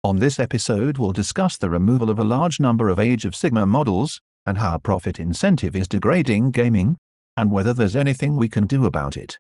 On this episode, we'll discuss the removal of a large number of Age of Sigmar models, and how profit incentive is degrading gaming, and whether there's anything we can do about it.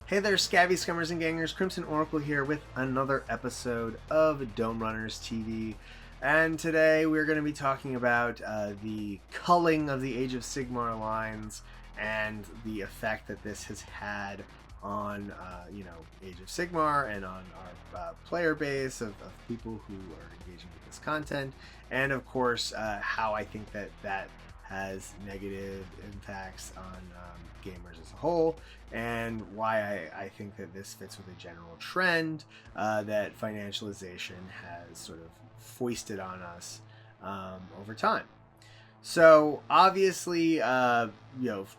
Hey there, Scabby Scummers and Gangers, Crimson Oracle here with another episode of Dome Runners TV. And today we're going to be talking about the culling of the Age of Sigmar lines and the effect that this has had on, Age of Sigmar and on our player base of people who are engaging with this content. And of course, how I think that has negative impacts on gamers as a whole, and why I think that this fits with a general trend that financialization has sort of foisted on us over time. So obviously,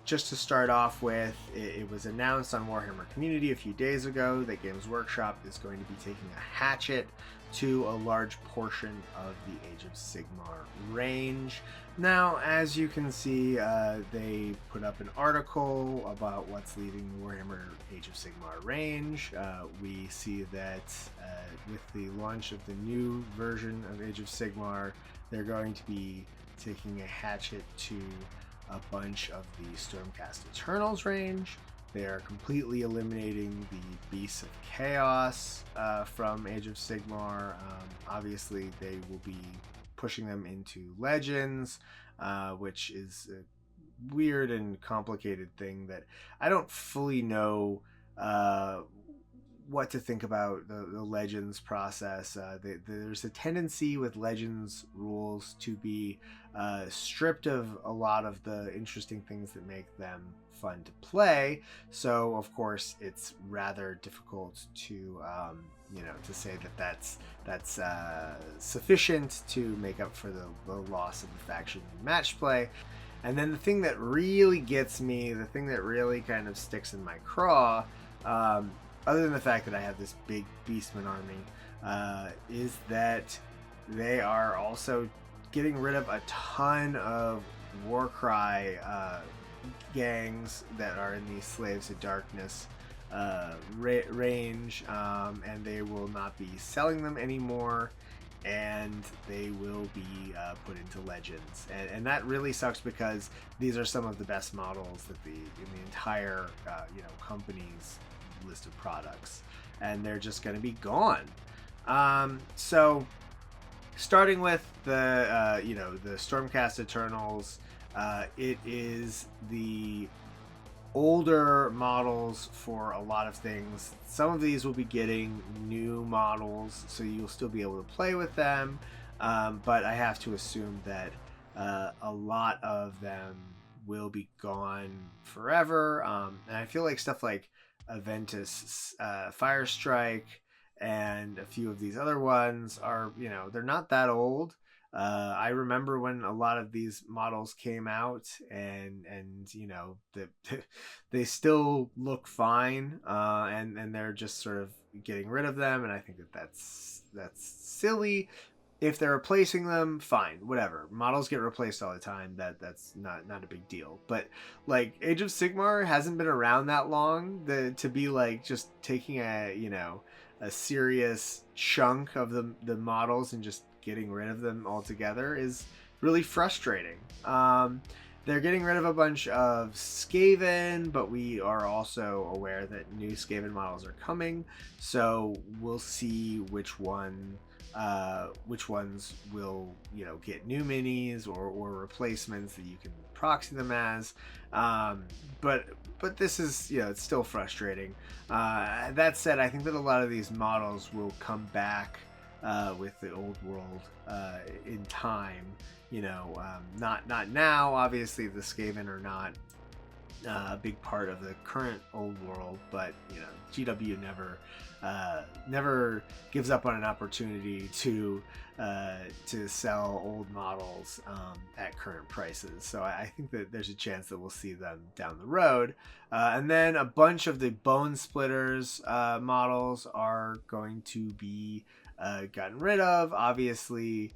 just to start off with, it was announced on Warhammer Community a few days ago that Games Workshop is going to be taking a hatchet to a large portion of the Age of Sigmar range. Now, as you can see, they put up an article about what's leaving the Warhammer Age of Sigmar range. We see that with the launch of the new version of Age of Sigmar, they're going to be taking a hatchet to a bunch of the Stormcast Eternals range. They are completely eliminating the Beasts of Chaos from Age of Sigmar. Obviously, they will be pushing them into Legends, which is a weird and complicated thing that I don't fully know what to think about the Legends process. There's a tendency with Legends rules to be stripped of a lot of the interesting things that make them fun to play. So of course it's rather difficult to to say that that's sufficient to make up for the loss of the faction in match play. And then the thing that really gets me, the thing that really kind of sticks in my craw, other than the fact that I have this big Beastman army, is that they are also getting rid of a ton of Warcry gangs that are in the Slaves of Darkness range, and they will not be selling them anymore, and they will be put into Legends, and that really sucks because these are some of the best models that in the entire company's list of products, and they're just going to be gone. So starting with the the Stormcast Eternals, it is the older models for a lot of things. Some of these will be getting new models, so you'll still be able to play with them, but I have to assume that a lot of them will be gone forever, and I feel like stuff like Aventus Firestrike and a few of these other ones are, they're not that old. I remember when a lot of these models came out, and they still look fine, and they're just sort of getting rid of them, and I think that's silly. If they're replacing them, fine, whatever. Models get replaced all the time. That's not a big deal. But like Age of Sigmar hasn't been around that long to be like just taking a serious chunk of the models and just getting rid of them altogether is really frustrating. They're getting rid of a bunch of Skaven, but we are also aware that new Skaven models are coming, so we'll see which ones will get new minis or replacements that you can proxy them as. But this is it's still frustrating. That said, I think that a lot of these models will come back with the old world in time. Not now. Obviously, the Skaven are not a big part of the current old world, but GW never gives up on an opportunity to sell old models at current prices. So I think that there's a chance that we'll see them down the road. And then a bunch of the Bone Splitters models are going to be gotten rid of. Obviously,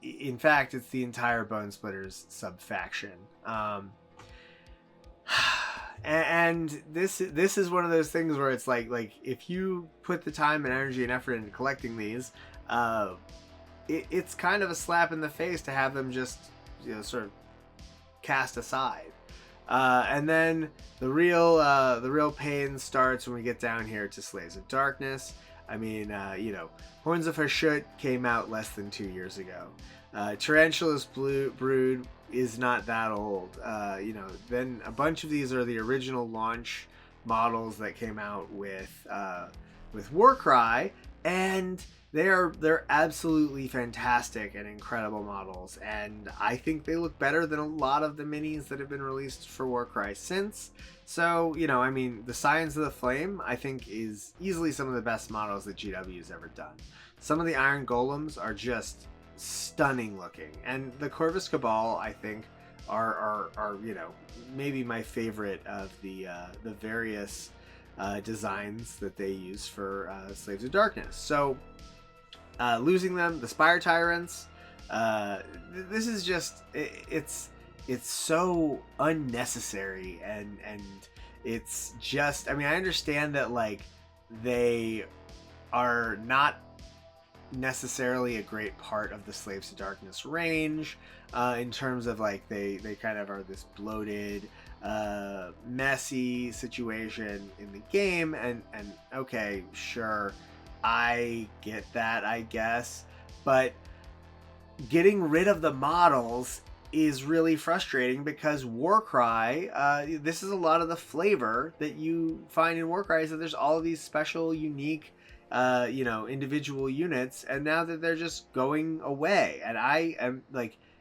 in fact, it's the entire Bone Splitters sub-faction. And this is one of those things where it's like if you put the time and energy and effort into collecting these, it's kind of a slap in the face to have them just sort of cast aside. And then the real pain starts when we get down here to Slaves of Darkness. I mean, Horns of Hashut came out less than 2 years ago. Tarantula's Brood is not that old. Then a bunch of these are the original launch models that came out with Warcry, and they're absolutely fantastic and incredible models, and I think they look better than a lot of the minis that have been released for Warcry since. So, the Scions of the Flame, I think, is easily some of the best models that GW has ever done. Some of the Iron Golems are just stunning looking, and the Corvus Cabal, I think, are maybe my favorite of the various designs that they use for Slaves of Darkness. So losing them, the Spire Tyrants, this is just it's so unnecessary, and it's just, I understand that they are not necessarily a great part of the Slaves to Darkness range, in terms of they kind of are this bloated, messy situation in the game, and okay, sure, I get that, I guess, but getting rid of the models is really frustrating, because Warcry, this is a lot of the flavor that you find in Warcry, is that there's all of these special, unique individual units, and now that they're just going away, and I am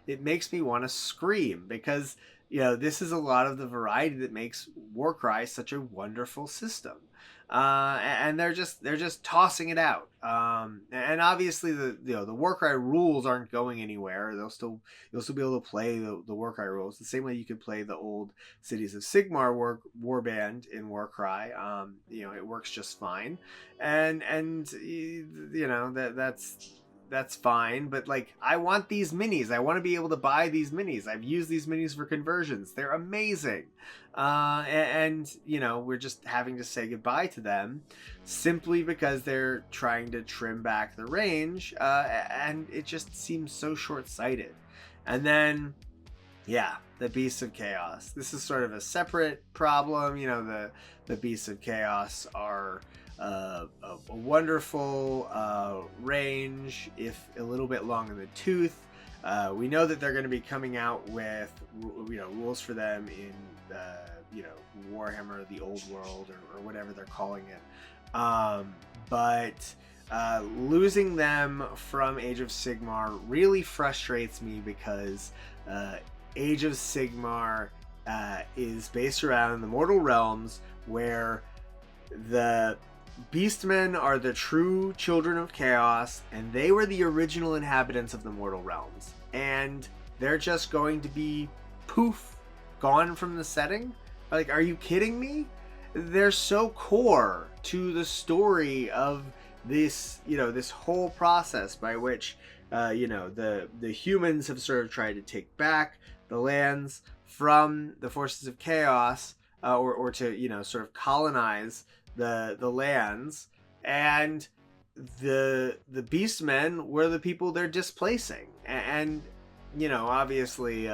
it makes me want to scream, because this is a lot of the variety that makes Warcry such a wonderful system, and they're just tossing it out, and obviously the Warcry rules aren't going anywhere. You'll still be able to play the Warcry rules the same way you could play the old Cities of Sigmar warband in Warcry. It works just fine, and that's fine, but I want these minis. I want to be able to buy these minis. I've used these minis for conversions. They're amazing. And we're just having to say goodbye to them simply because they're trying to trim back the range, and it just seems so short-sighted. And then, the Beasts of Chaos. This is sort of a separate problem. The Beasts of Chaos are a wonderful range, if a little bit long in the tooth. We know that they're going to be coming out with rules for them in Warhammer, the Old World, or whatever they're calling it. But losing them from Age of Sigmar really frustrates me, because Age of Sigmar is based around the Mortal Realms, where the Beastmen are the true children of chaos, and they were the original inhabitants of the Mortal Realms, and they're just going to be poof, gone from the setting. Are you kidding me? They're so core to the story of this, this whole process by which the humans have sort of tried to take back the lands from the forces of chaos, or to sort of colonize the lands, and the Beastmen were the people they're displacing, and obviously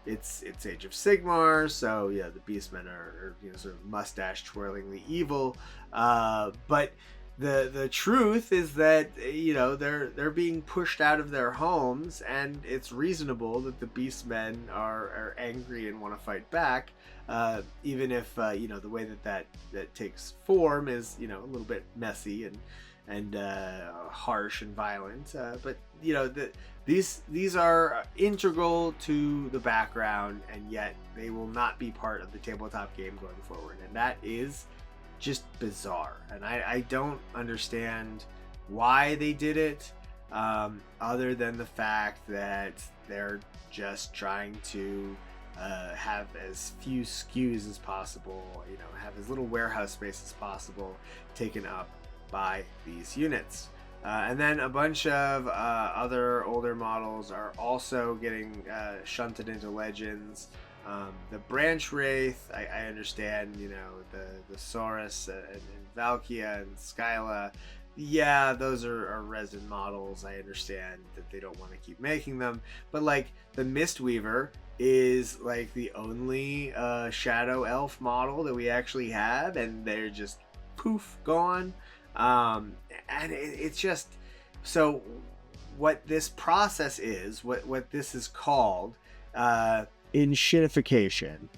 it's Age of Sigmar, so the Beastmen are sort of mustache twirlingly evil, but the truth is that they're being pushed out of their homes, and it's reasonable that the Beastmen are angry and want to fight back, even if the way that takes form is a little bit messy and harsh and violent. But these are integral to the background, and yet they will not be part of the tabletop game going forward, and that is just bizarre. And I don't understand why they did it, other than the fact that they're just trying to have as few SKUs as possible, have as little warehouse space as possible taken up by these units. And then a bunch of other older models are also getting shunted into Legends. The Branch Wraith, I understand, the Saurus and Valkia and Skyla. Yeah, those are resin models. I understand that they don't want to keep making them. But like the Mistweaver is like the only Shadow Elf model that we actually have, and they're just poof, gone. And it's just, so what this process is, what this is called, enshittification.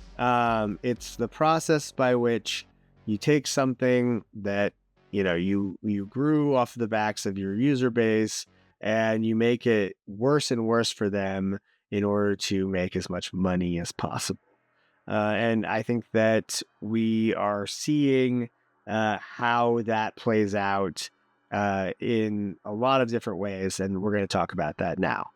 It's the process by which you take something that you grew off the backs of your user base, and you make it worse and worse for them in order to make as much money as possible. And I think that we are seeing how that plays out in a lot of different ways, and we're going to talk about that now.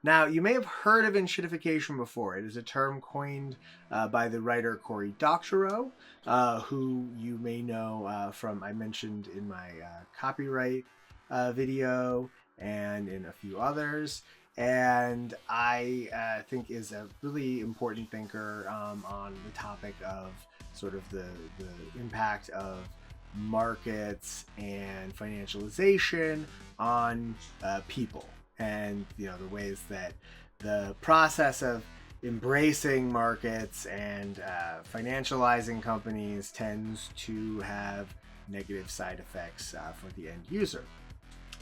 Now, you may have heard of enshittification before. It is a term coined by the writer Cory Doctorow, who you may know from, I mentioned in my copyright video and in a few others. And I think is a really important thinker on the topic of sort of the impact of markets and financialization on people. And the ways that the process of embracing markets and financializing companies tends to have negative side effects for the end user.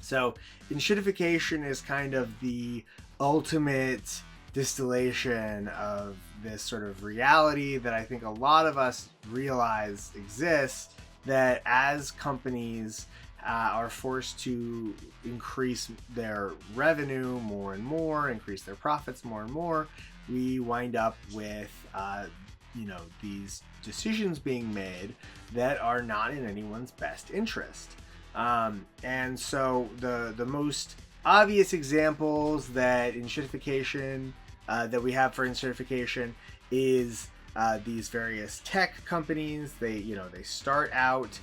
So enshittification is kind of the ultimate distillation of this sort of reality that I think a lot of us realize exists, that as companies are forced to increase their revenue more and more, increase their profits more and more, we wind up with these decisions being made that are not in anyone's best interest. And so the most obvious examples that enshittification that we have for enshittification is these various tech companies. They start out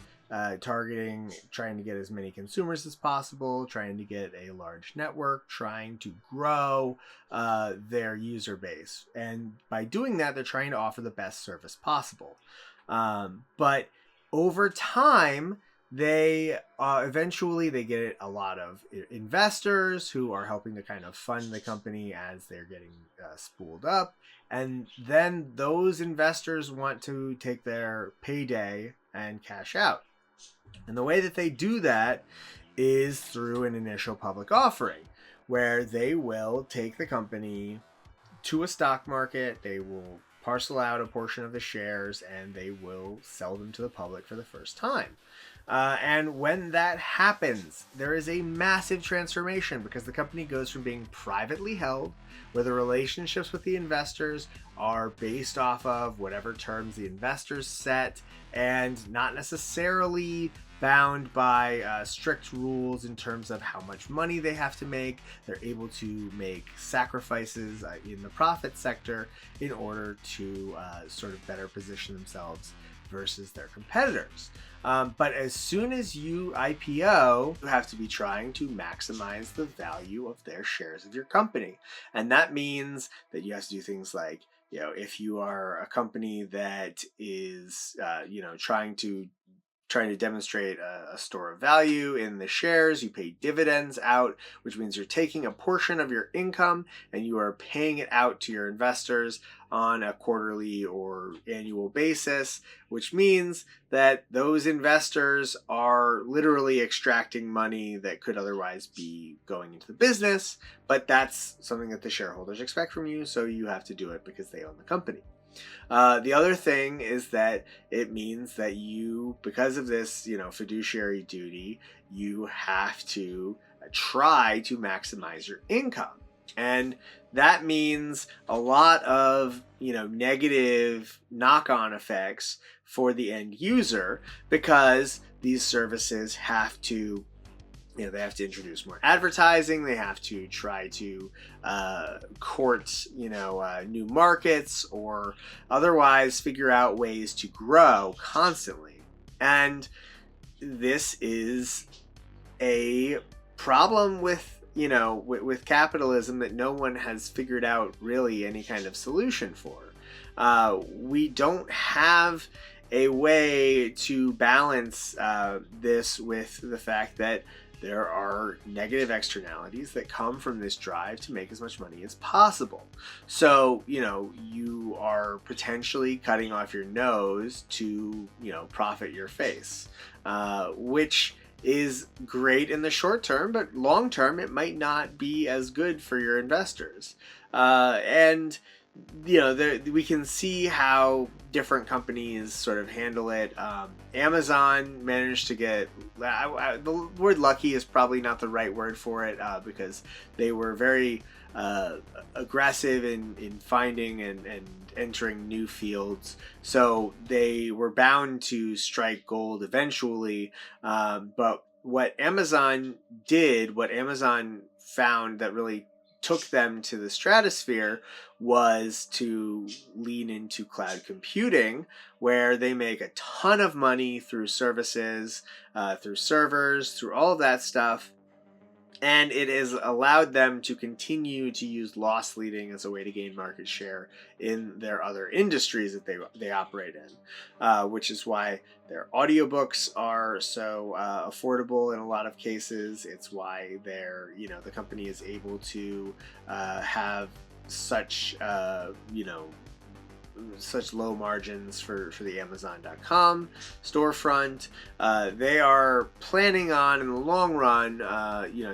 trying to get as many consumers as possible, trying to get a large network, trying to grow their user base. And by doing that, they're trying to offer the best service possible. But over time, they eventually get a lot of investors who are helping to kind of fund the company as they're getting spooled up. And then those investors want to take their payday and cash out. And the way that they do that is through an initial public offering, where they will take the company to a stock market, they will parcel out a portion of the shares, and they will sell them to the public for the first time. And when that happens, there is a massive transformation, because the company goes from being privately held, where the relationships with the investors are based off of whatever terms the investors set, and not necessarily bound by strict rules in terms of how much money they have to make. They're able to make sacrifices in the profit sector in order to sort of better position themselves versus their competitors. But as soon as you IPO, you have to be trying to maximize the value of their shares of your company. And that means that you have to do things like, if you are a company that is, trying to demonstrate a store of value in the shares, you pay dividends out, which means you're taking a portion of your income and you are paying it out to your investors on a quarterly or annual basis, which means that those investors are literally extracting money that could otherwise be going into the business, but that's something that the shareholders expect from you, so you have to do it because they own the company. The other thing is that it means that you, because of this, fiduciary duty, you have to try to maximize your income. And that means a lot of, negative knock-on effects for the end user, because these services have to they have to introduce more advertising. They have to try to court, new markets, or otherwise figure out ways to grow constantly. And this is a problem with, with capitalism that no one has figured out really any kind of solution for. We don't have a way to balance this with the fact that there are negative externalities that come from this drive to make as much money as possible. So, you are potentially cutting off your nose to, profit your face, which is great in the short term, but long term, it might not be as good for your investors. And we can see how different companies sort of handle it. Amazon managed to get, the word lucky is probably not the right word for it, because they were very aggressive in finding and entering new fields. So they were bound to strike gold eventually. But what Amazon found that really took them to the stratosphere was to lean into cloud computing, where they make a ton of money through services, through servers, through all of that stuff. And it has allowed them to continue to use loss leading as a way to gain market share in their other industries that they operate in, which is why their audiobooks are so affordable in a lot of cases. It's why the company is able to have such such low margins for the Amazon.com storefront. They are planning on, in the long run,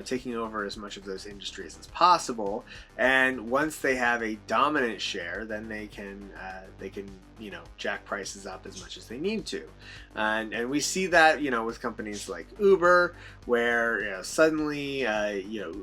taking over as much of those industries as possible. And once they have a dominant share, then they can jack prices up as much as they need to. And we see that, with companies like Uber, where suddenly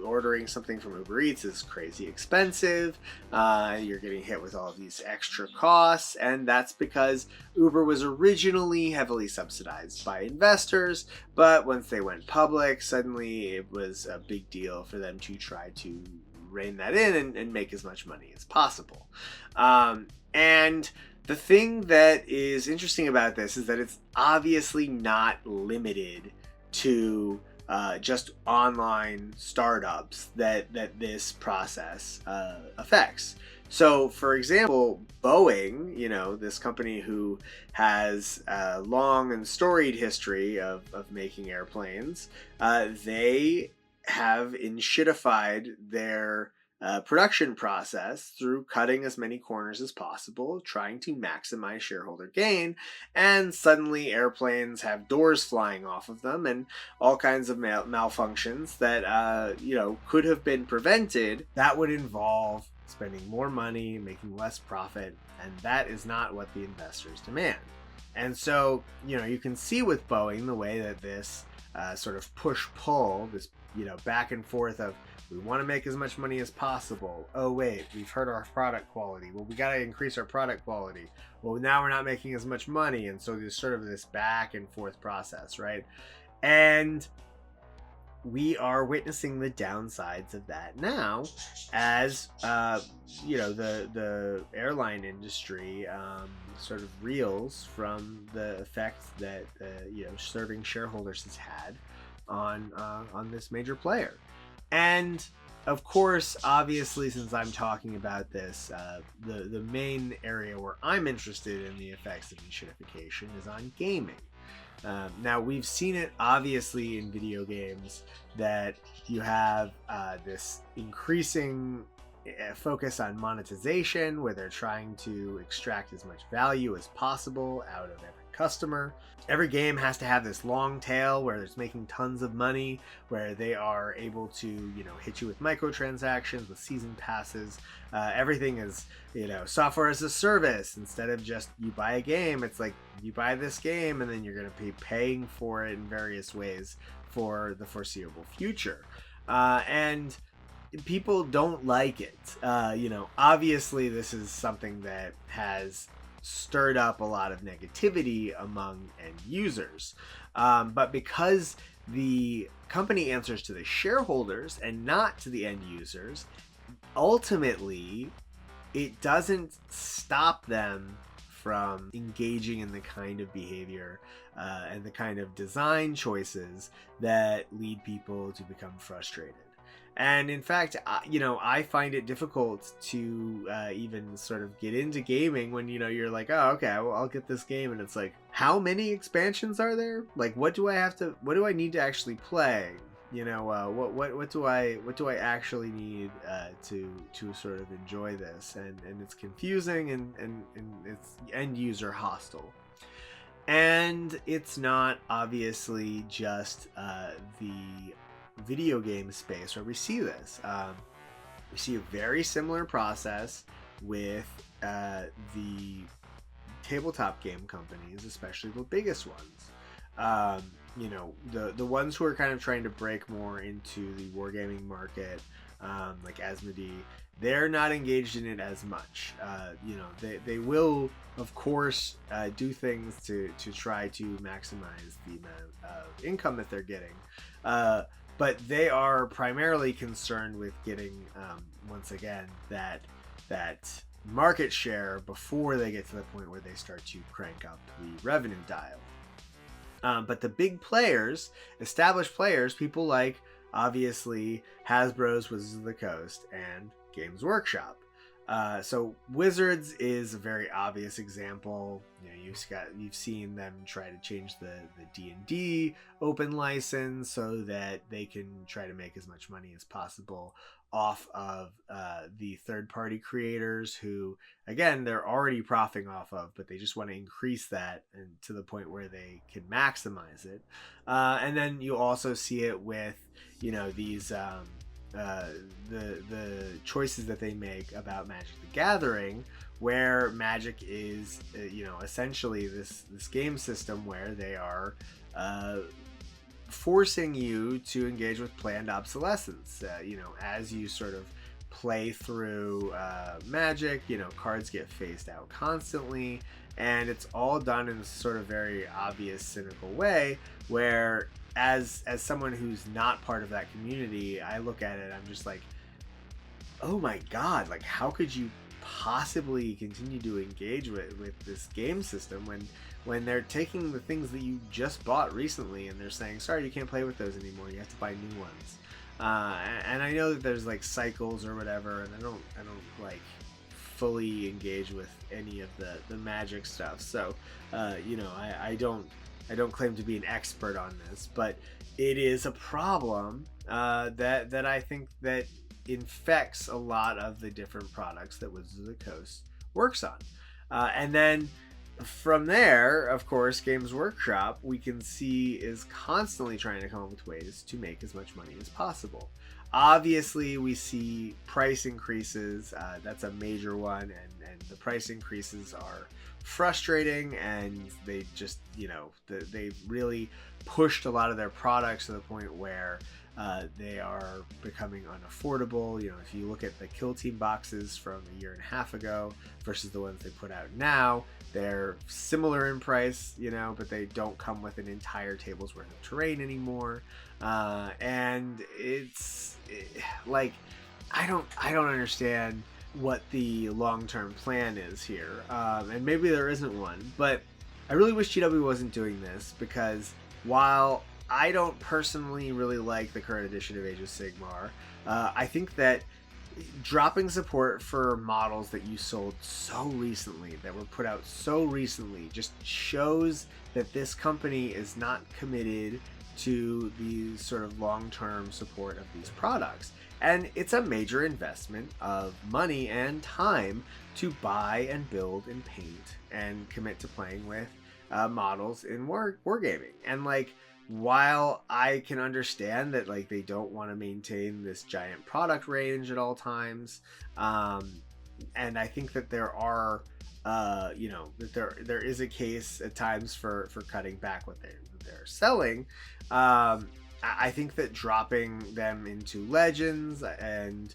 ordering something from Uber Eats is crazy expensive. You're getting hit with all of these extra costs, and that's because Uber was originally heavily subsidized by investors, but once they went public, suddenly it was a big deal for them to try to rein that in and make as much money as possible. And the thing that is interesting about this is that it's obviously not limited to just online startups that this process affects. So, for example, Boeing, this company who has a long and storied history of making airplanes, they have enshittified their production process through cutting as many corners as possible, trying to maximize shareholder gain, and suddenly airplanes have doors flying off of them and all kinds of malfunctions that could have been prevented. That would involve spending more money, making less profit, and that is not what the investors demand. And so, you can see with Boeing the way that this sort of push-pull, this back and forth of, we want to make as much money as possible. Oh, wait, we've hurt our product quality. Well, we got to increase our product quality. Well, now we're not making as much money. And so there's sort of this back and forth process, right? And we are witnessing the downsides of that now as, the airline industry sort of reels from the effects that, serving shareholders has had on this major player. And of course, obviously, since I'm talking about this, the main area where I'm interested in the effects of enshittification is on gaming. Now, we've seen it obviously in video games that you have this increasing focus on monetization, where they're trying to extract as much value as possible out of every customer. Every game has to have this long tail where it's making tons of money, where they are able to, hit you with microtransactions, with season passes. Everything is, software as a service. Instead of just you buy a game, it's like you buy this game and then you're going to be paying for it in various ways for the foreseeable future. And people don't like it. Obviously this is something that has stirred up a lot of negativity among end users. But because the company answers to the shareholders and not to the end users, ultimately it doesn't stop them from engaging in the kind of behavior and the kind of design choices that lead people to become frustrated. And in fact, I find it difficult to even sort of get into gaming when, you're like, oh, okay, well, I'll get this game. And it's like, how many expansions are there? Like, what do I need to actually play? What do I actually need to sort of enjoy this? And it's confusing and it's end user hostile. And it's not obviously just the video game space where we see this. We see a very similar process with the tabletop game companies, especially the biggest ones. The ones who are kind of trying to break more into the wargaming market, like Asmodee, they're not engaged in it as much. They will, of course, do things to try to maximize the amount of income that they're getting. But they are primarily concerned with getting, once again, that market share before they get to the point where they start to crank up the revenue dial. But the big players, established players, people like, obviously, Hasbro's Wizards of the Coast and Games Workshop. So Wizards is a very obvious example. You've seen them try to change the D&D open license so that they can try to make as much money as possible off of the third-party creators who, again, they're already profiting off of, but they just want to increase that and to the point where they can maximize it. And then you also see it with, these the choices that they make about Magic the Gathering, where Magic is essentially this game system where they are forcing you to engage with planned obsolescence. As you sort of play through Magic, cards get phased out constantly, and it's all done in a sort of very obvious, cynical way where as someone who's not part of that community, I look at it, I'm just like, oh my god, like how could you possibly continue to engage with this game system when they're taking the things that you just bought recently and they're saying, sorry, you can't play with those anymore, you have to buy new ones. And I know that there's like cycles or whatever, and I don't like fully engage with any of the Magic stuff, so I don't claim to be an expert on this, but it is a problem that I think that infects a lot of the different products that Wizards of the Coast works on. And then from there, of course, Games Workshop, we can see, is constantly trying to come up with ways to make as much money as possible. Obviously, we see price increases. That's a major one, and the price increases are frustrating, and they just, they really pushed a lot of their products to the point where they are becoming unaffordable. If you look at the Kill Team boxes from a year and a half ago versus the ones they put out now, they're similar in price, but they don't come with an entire table's worth of terrain anymore. And it's like, I don't understand what the long-term plan is here, and maybe there isn't one, but I really wish GW wasn't doing this, because while I don't personally really like the current edition of Age of Sigmar, I think that dropping support for models that you sold so recently, that were put out so recently, just shows that this company is not committed to the sort of long-term support of these products. And it's a major investment of money and time to buy and build and paint and commit to playing with models in wargaming. And like, while I can understand that like they don't want to maintain this giant product range at all times, and I think that there are that there is a case at times for cutting back what they're selling. I think that dropping them into legends and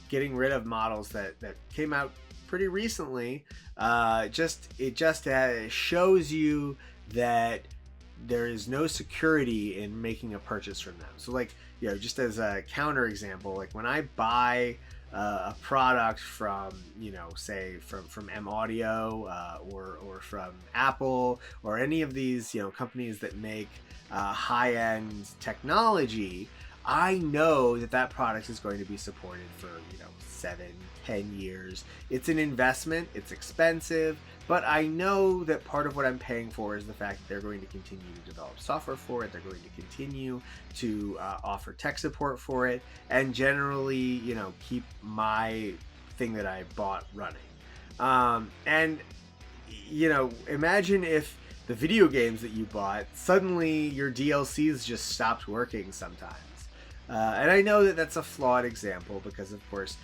getting rid of models that came out pretty recently, just shows you that there is no security in making a purchase from them. So like, just as a counter example, like when I buy a product from, say from M Audio, or from Apple, or any of these, companies that make high-end technology, I know that product is going to be supported for 7-10 years. It's an investment, it's expensive, but I know that part of what I'm paying for is the fact that they're going to continue to develop software for it, they're going to continue to offer tech support for it, and generally keep my thing that I bought running. And imagine if the video games that you bought, suddenly your DLCs just stopped working sometimes. And I know that that's a flawed example because, of course,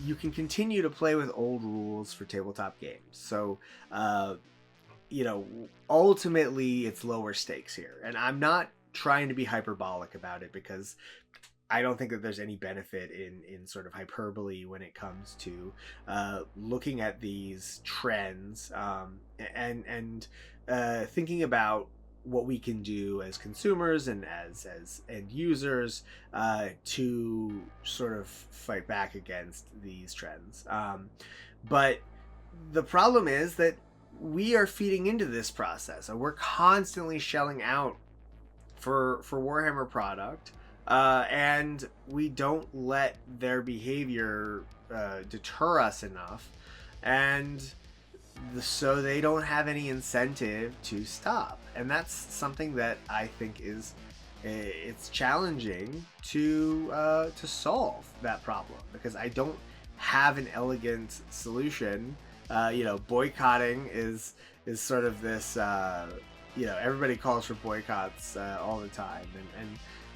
you can continue to play with old rules for tabletop games. So, ultimately it's lower stakes here. And I'm not trying to be hyperbolic about it because I don't think that there's any benefit in sort of hyperbole when it comes to looking at these trends, and thinking about what we can do as consumers and as end users to sort of fight back against these trends. But the problem is that we are feeding into this process, and we're constantly shelling out for Warhammer product. And we don't let their behavior deter us enough, and so they don't have any incentive to stop. And that's something that I think it's challenging to solve that problem, because I don't have an elegant solution. Boycotting is sort of this. Everybody calls for boycotts all the time,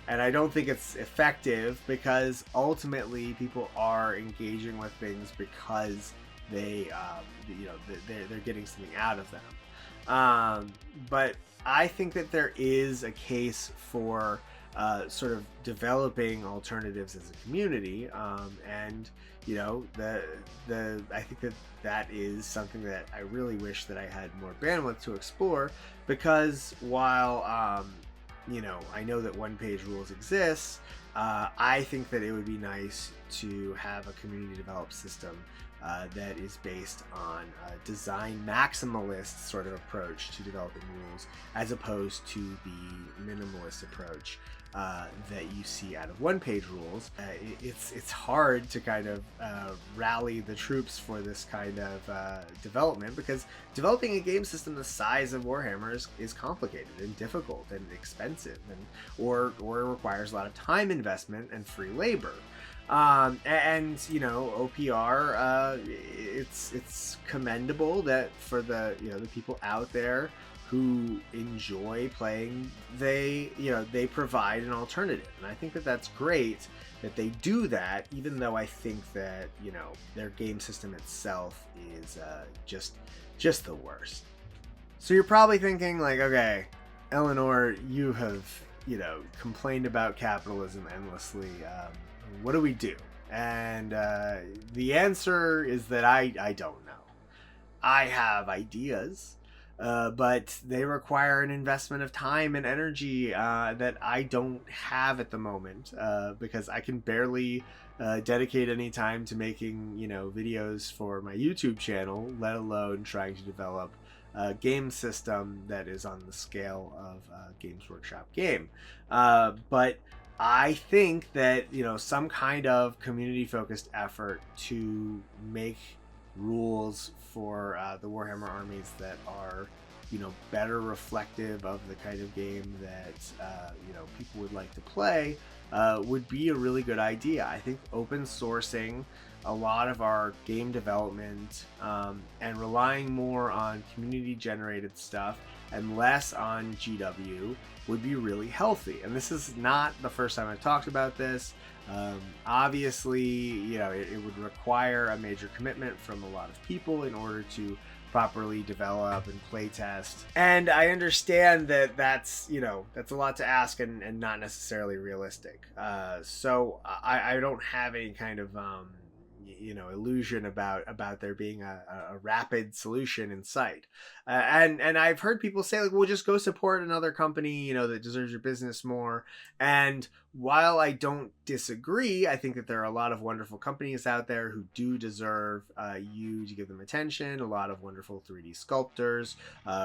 and I don't think it's effective, because ultimately people are engaging with things because they're getting something out of them. But I think that there is a case for sort of developing alternatives as a community, and I think that is something that I really wish that I had more bandwidth to explore, because while I know that one-page rules exist, I think that it would be nice to have a community developed system that is based on a design maximalist sort of approach to developing rules, as opposed to the minimalist approach that you see out of one-page rules. It's hard to kind of rally the troops for this kind of development, because developing a game system the size of Warhammer is complicated and difficult and expensive, or requires a lot of time investment and free labor. And OPR, it's commendable that for the the people out there who enjoy playing, they provide an alternative, and I think that that's great that they do that, even though I think that their game system itself is just the worst. So you're probably thinking like, okay, Eleanor, you have complained about capitalism endlessly. What do we do? And the answer is that I don't know. I have ideas, but they require an investment of time and energy that I don't have at the moment, because I can barely dedicate any time to making videos for my YouTube channel, let alone trying to develop a game system that is on the scale of Games Workshop game. But I think that some kind of community-focused effort to make rules for the Warhammer armies that are better reflective of the kind of game that people would like to play would be a really good idea. I think open sourcing a lot of our game development and relying more on community generated stuff and less on GW would be really healthy. And this is not the first time I've talked about this. Obviously, you know, it would require a major commitment from a lot of people in order to properly develop and play test. And I understand that that's, you know, that's a lot to ask and not necessarily realistic. So I don't have any kind of, you know, illusion about there being a rapid solution in sight. And I've heard people say, like, well, just go support another company, you know, that deserves your business more. And while I don't disagree, I think that there are a lot of wonderful companies out there who do deserve you to give them attention. A lot of wonderful 3D sculptors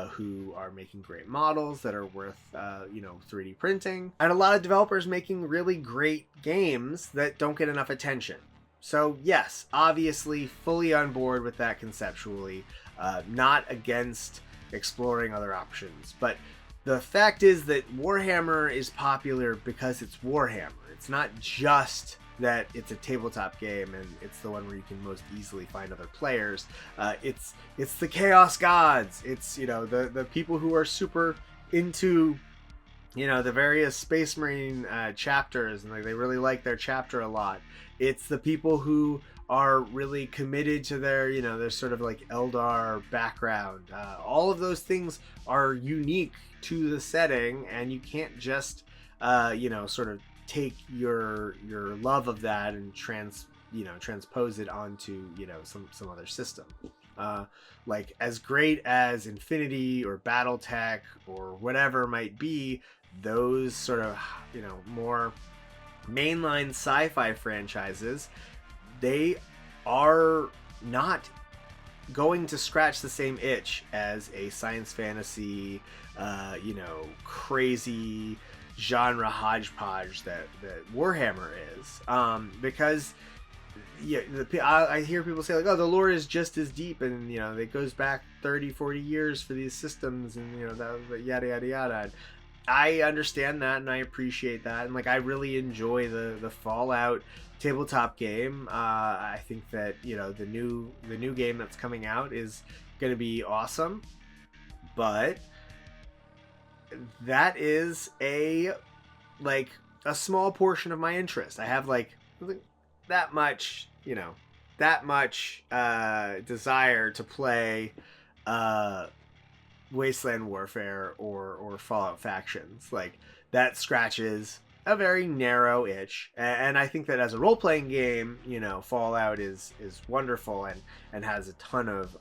who are making great models that are worth, you know, 3D printing. And a lot of developers making really great games that don't get enough attention. So yes, obviously fully on board with that conceptually, not against exploring other options. But the fact is that Warhammer is popular because it's Warhammer. It's not just that it's a tabletop game and it's the one where you can most easily find other players. It's the Chaos Gods. It's, you know, the people who are super into, you know, the various Space Marine chapters, and like they really like their chapter a lot. It's the people who are really committed to their, you know, their sort of like Eldar background. All of those things are unique to the setting, and you can't just, you know, sort of take your love of that and transpose it onto, you know, some other system. Like as great as Infinity or BattleTech or whatever might be, those sort of, you know, more mainline sci-fi franchises, they are not going to scratch the same itch as a science fantasy, you know, crazy genre hodgepodge that Warhammer is, because yeah, I hear people say like, oh, the lore is just as deep, and, you know, it goes back 30-40 years for these systems, and, you know, that yada yada yada. I understand that and I appreciate that, and like I really enjoy the Fallout tabletop game. I think that, you know, the new game that's coming out is going to be awesome, but that is a small portion of my interest. I have like that much, you know, desire to play Wasteland Warfare or Fallout Factions. Like that scratches a very narrow itch, and I think that as a role-playing game, you know, Fallout is wonderful and has a ton of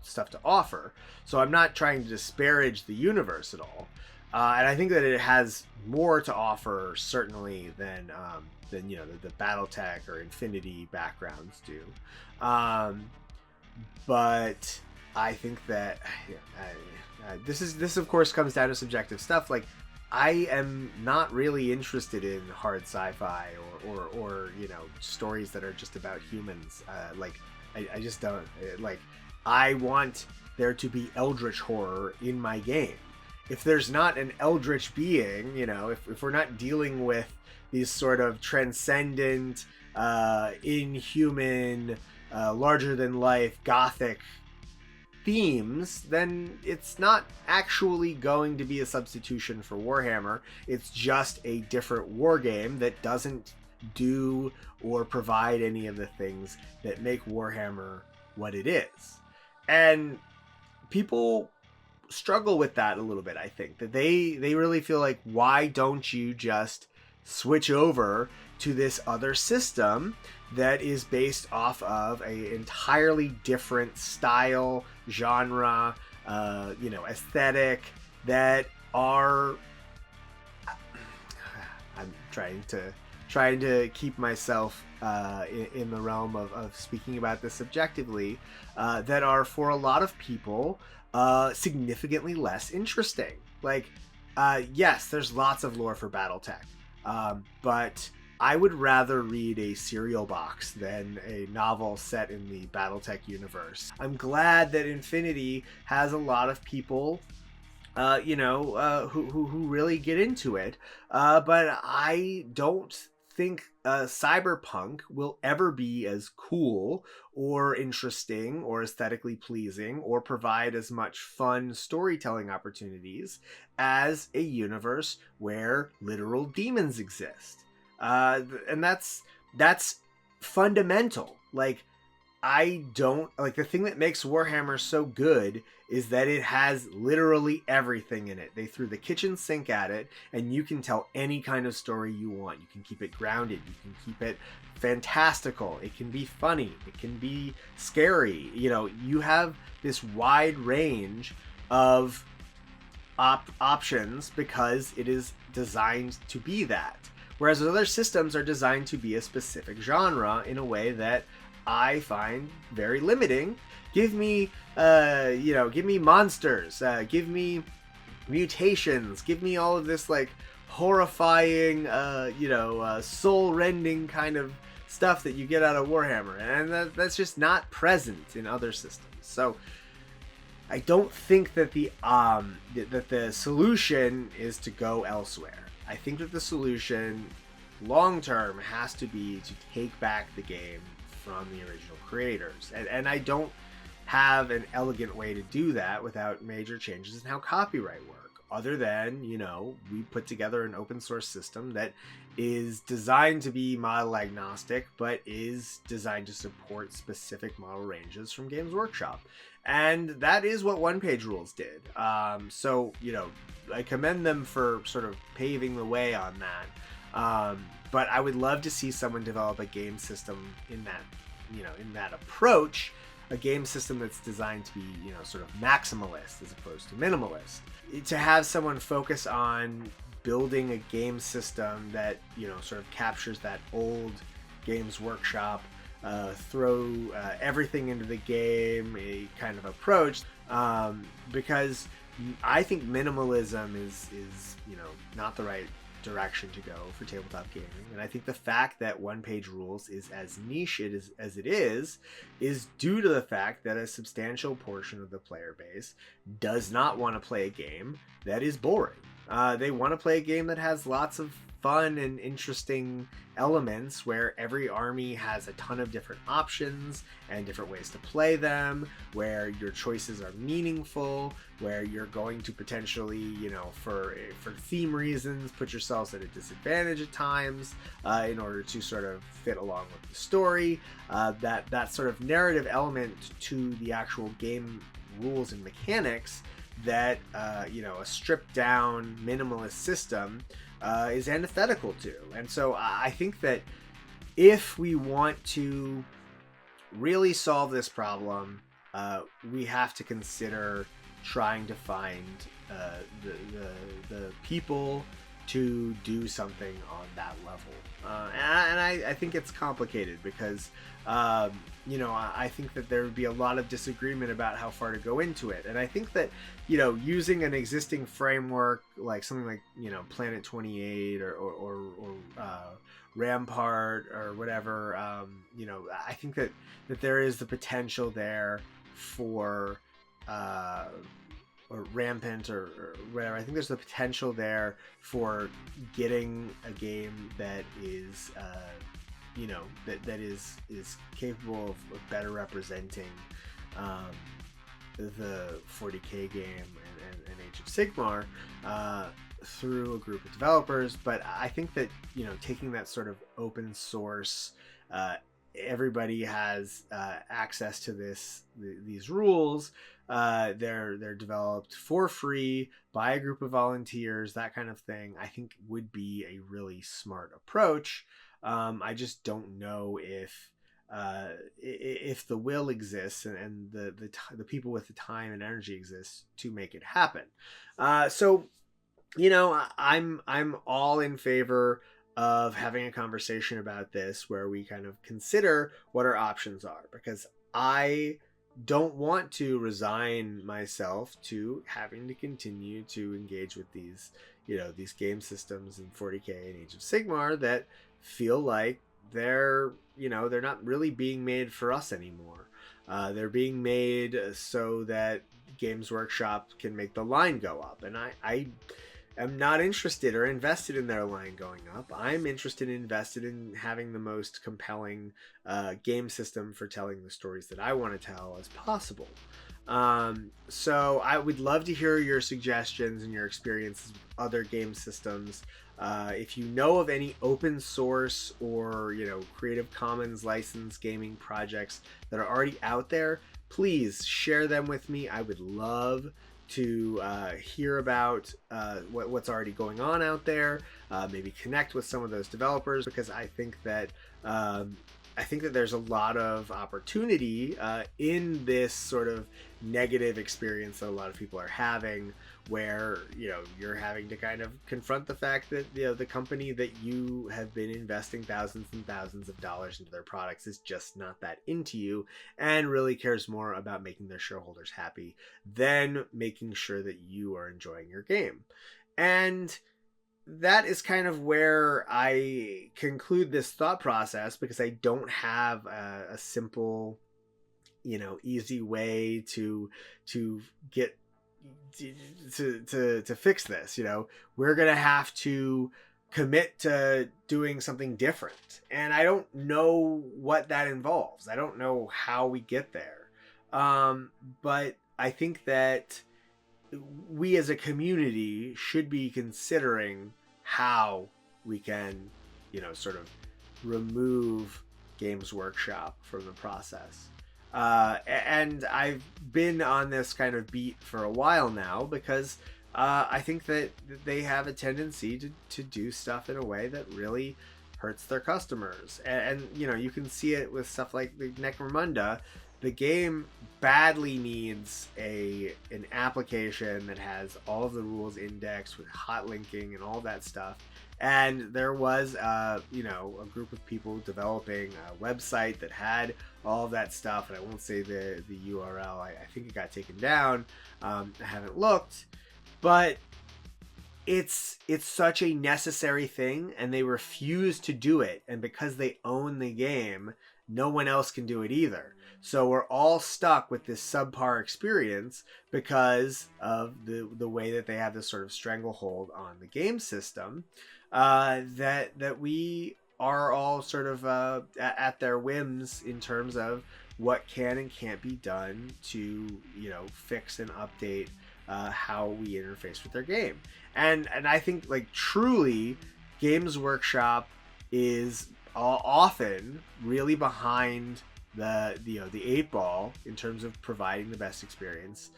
stuff to offer. So I'm not trying to disparage the universe at all, and I think that it has more to offer certainly than you know, the BattleTech or Infinity backgrounds do. But I think that this of course comes down to subjective stuff. Like I am not really interested in hard sci-fi or you know, stories that are just about humans. Like I just don't like. I want there to be eldritch horror in my game. If there's not an eldritch being, you know, if we're not dealing with these sort of transcendent, inhuman, larger than life gothic themes, then it's not actually going to be a substitution for Warhammer. It's just a different war game that doesn't do or provide any of the things that make Warhammer what it is. And people struggle with that a little bit. I think that they really feel like, why don't you just switch over to this other system that is based off of a entirely different style, genre, you know, aesthetic, that are, I'm trying to keep myself in the realm of speaking about this subjectively, that are for a lot of people significantly less interesting. Like, yes, there's lots of lore for BattleTech, but I would rather read a cereal box than a novel set in the BattleTech universe. I'm glad that Infinity has a lot of people, you know, who really get into it, but I don't think cyberpunk will ever be as cool or interesting or aesthetically pleasing or provide as much fun storytelling opportunities as a universe where literal demons exist. And that's fundamental. Like, I don't like, the thing that makes Warhammer so good is that it has literally everything in it. They threw the kitchen sink at it, and you can tell any kind of story you want. You can keep it grounded. You can keep it fantastical. It can be funny. It can be scary. You know, you have this wide range of options because it is designed to be that. Whereas other systems are designed to be a specific genre in a way that I find very limiting. Give me, give me monsters, give me mutations, give me all of this like horrifying, soul-rending kind of stuff that you get out of Warhammer, and that's just not present in other systems. So I don't think that the solution is to go elsewhere. I think that the solution long term has to be to take back the game from the original creators. And I don't have an elegant way to do that without major changes in how copyright work, other than, we put together an open source system that is designed to be model agnostic, but is designed to support specific model ranges from Games Workshop. And that is what One Page Rules did. So, I commend them for sort of paving the way on that. But I would love to see someone develop a game system in that approach, a game system that's designed to be, sort of maximalist as opposed to minimalist. To have someone focus on building a game system that, sort of captures that old Games Workshop, throw everything into the game, a kind of approach, because I think minimalism is not the right direction to go for tabletop gaming. And I think the fact that One Page Rules is as niche as it is due to the fact that a substantial portion of the player base does not want to play a game that is boring. They want to play a game that has lots of fun and interesting elements, where every army has a ton of different options and different ways to play them, where your choices are meaningful, where you're going to potentially, for theme reasons, put yourselves at a disadvantage at times in order to sort of fit along with the story. That sort of narrative element to the actual game rules and mechanics that a stripped down minimalist system is antithetical to. And so I think that if we want to really solve this problem, we have to consider trying to find the people to do something on that level. And I think it's complicated because, I think that there would be a lot of disagreement about how far to go into it. And I think that, using an existing framework, like something like, Planet 28 or Rampart or whatever, I think that there is the potential there for, or Rampant or whatever. I think there's the potential there for getting a game that is, that is capable of better representing the 40K game and Age of Sigmar through a group of developers. But I think that, taking that sort of open source, everybody has access to these rules. They're developed for free by a group of volunteers, that kind of thing, I think would be a really smart approach. I just don't know if the will exists and the people with the time and energy exists to make it happen. So I'm all in favor of having a conversation about this where we kind of consider what our options are, because I don't want to resign myself to having to continue to engage with these game systems in 40K and Age of Sigmar that feel like they're not really being made for us anymore. They're being made so that Games Workshop can make the line go up. And am not interested or invested in their line going up. I'm interested and invested in having the most compelling game system for telling the stories that I want to tell as possible. So I would love to hear your suggestions and your experiences with other game systems. If you know of any open source or Creative Commons licensed gaming projects that are already out there, please share them with me. I would love to hear about what's already going on out there. Maybe connect with some of those developers, because I think that there's a lot of opportunity in this sort of negative experience that a lot of people are having, where you're having to kind of confront the fact that the company that you have been investing thousands and thousands of dollars into their products is just not that into you, and really cares more about making their shareholders happy than making sure that you are enjoying your game. And that is kind of where I conclude this thought process, because I don't have a simple, easy way to get to fix this. We're gonna have to commit to doing something different, and I don't know what that involves. I don't know how we get there, but I think that we as a community should be considering how we can, sort of remove Games Workshop from the process. And I've been on this kind of beat for a while now, because I think that they have a tendency to do stuff in a way that really hurts their customers. And you can see it with stuff like the Necromunda. The game badly needs an application that has all of the rules indexed with hot linking and all that stuff. And there was a group of people developing a website that had all of that stuff, and I won't say the URL. I think it got taken down. I haven't looked, but it's such a necessary thing, and they refuse to do it. And because they own the game, no one else can do it either. So we're all stuck with this subpar experience because of the way that they have this sort of stranglehold on the game system, that we are all sort of at their whims in terms of what can and can't be done to fix and update how we interface with their game. And I think, like, truly, Games Workshop is often really behind the eight ball in terms of providing the best experience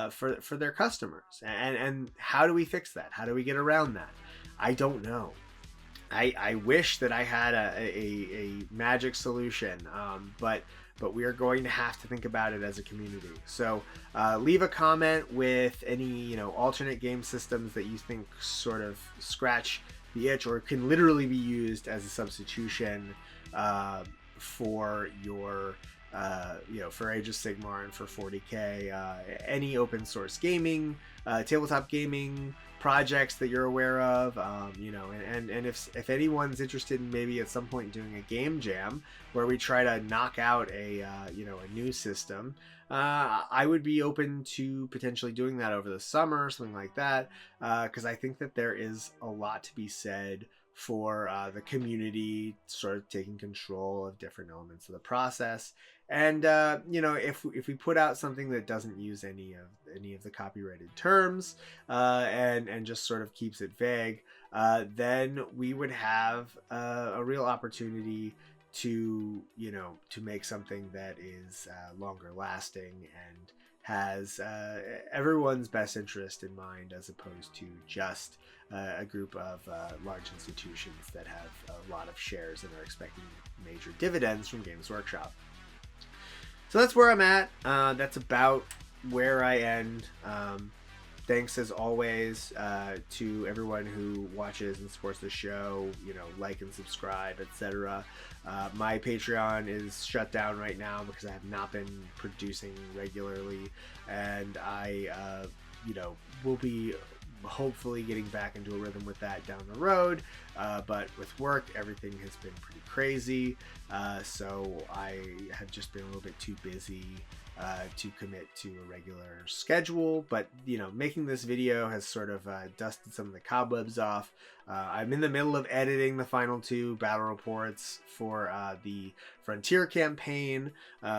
for their customers. And how do we fix that? How do we get around that? I don't know. I wish that I had a magic solution, but we are going to have to think about it as a community. So leave a comment with any alternate game systems that you think sort of scratch the itch or can literally be used as a substitution for your for Age of Sigmar and for 40K. Any open source gaming, tabletop gaming projects that you're aware of, and if anyone's interested in maybe at some point doing a game jam where we try to knock out a new system, I would be open to potentially doing that over the summer or something like that, because I think that there is a lot to be said for the community sort of taking control of different elements of the process. And if we put out something that doesn't use any of the copyrighted terms, and just sort of keeps it vague, then we would have a real opportunity to make something that is longer lasting and has everyone's best interest in mind, as opposed to just a group of large institutions that have a lot of shares and are expecting major dividends from Games Workshop. So that's where I'm at. That's about where I end. Thanks as always to everyone who watches and supports the show, like and subscribe, etc. My Patreon is shut down right now because I have not been producing regularly, and I will be hopefully getting back into a rhythm with that down the road, but with work everything has been pretty crazy, so I have just been a little bit too busy to commit to a regular schedule. But making this video has sort of dusted some of the cobwebs off. I'm in the middle of editing the final 2 battle reports for the Frontier campaign,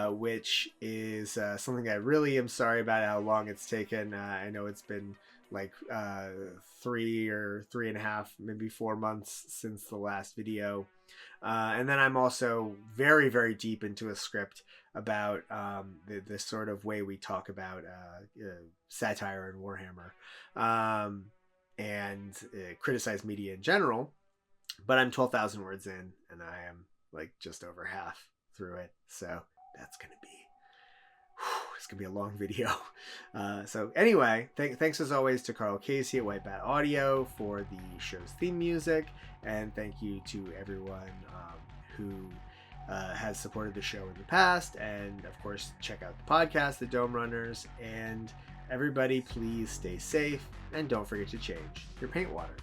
which is something I really am sorry about how long it's taken. I know it's been like 3 or 3.5, maybe 4 months since the last video. And then I'm also very, very deep into a script about the sort of way we talk about satire in Warhammer, and criticize media in general. But I'm 12,000 words in, and I am like just over half through it. So that's going to be... it's gonna be a long video. So anyway, thanks as always to Carl Casey at White Bat Audio for the show's theme music, and thank you to everyone who has supported the show in the past. And of course, check out the podcast, The Dome Runners, and everybody please stay safe and don't forget to change your paint water.